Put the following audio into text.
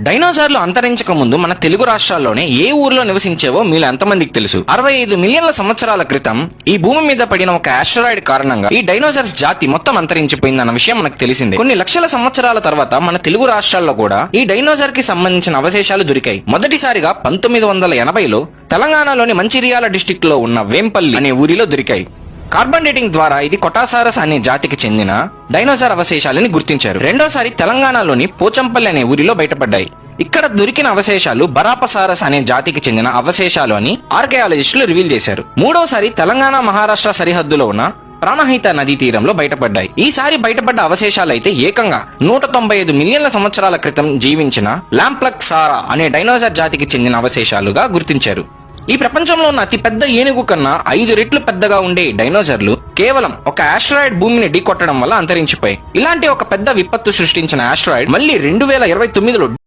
డైనోసార్లు అంతరించక ముందు మన తెలుగు రాష్ట్రాల్లోనే ఏ ఊర్లో నివసించేవో మీలో ఎంతమందికి తెలుసు? 65 మిలియన్ల సంవత్సరాల క్రితం ఈ భూమి మీద పడిన ఒక ఆస్ట్రాయిడ్ కారణంగా ఈ డైనోసార్స్ జాతి మొత్తం అంతరించిపోయిందన్న విషయం మనకు తెలిసిందే. కొన్ని లక్షల సంవత్సరాల తర్వాత మన తెలుగు రాష్ట్రాల్లో కూడా ఈ డైనోసార్ కి సంబంధించిన అవశేషాలు దొరికాయి. మొదటిసారిగా 1980లో తెలంగాణలోని మంచిర్యాల డిస్టిక్ లో ఉన్న వేంపల్లి అనే ఊరిలో దొరికాయి. కార్బన్ డేటింగ్ ద్వారా ఇది కొటాసారస్ అనే జాతికి చెందిన డైనోసార్ అవశేషాలని గుర్తించారు. రెండోసారి తెలంగాణలోని పోచంపల్లి అనే ఊరిలో బయటపడ్డాయి. ఇక్కడ దొరికిన అవశేషాలు బరాపసారస్ అనే జాతికి చెందిన అవశేషాలు అని ఆర్కియాలజిస్టులు రివీల్ చేశారు. మూడోసారి తెలంగాణ మహారాష్ట్ర సరిహద్దులో ఉన్న ప్రాణహిత నదీ తీరంలో బయటపడ్డాయి. ఈసారి బయటపడ్డ అవశేషాలైతే ఏకంగా 195 మిలియన్ల సంవత్సరాల క్రితం జీవించిన లాంప్లక్ సారా అనే డైనోసార్ జాతికి చెందిన అవశేషాలుగా గుర్తించారు. ఈ ప్రపంచంలో ఉన్న అతి పెద్ద ఏనుగు కన్నా 5 రెట్లు పెద్దగా ఉండే డైనోసార్లు కేవలం ఒక ఆస్ట్రాయిడ్ భూమిని ఢీకొట్టడం వల్ల అంతరించిపోయాయి. ఇలాంటి ఒక పెద్ద విపత్తు సృష్టించిన ఆస్ట్రాయిడ్ మళ్ళీ 2029లో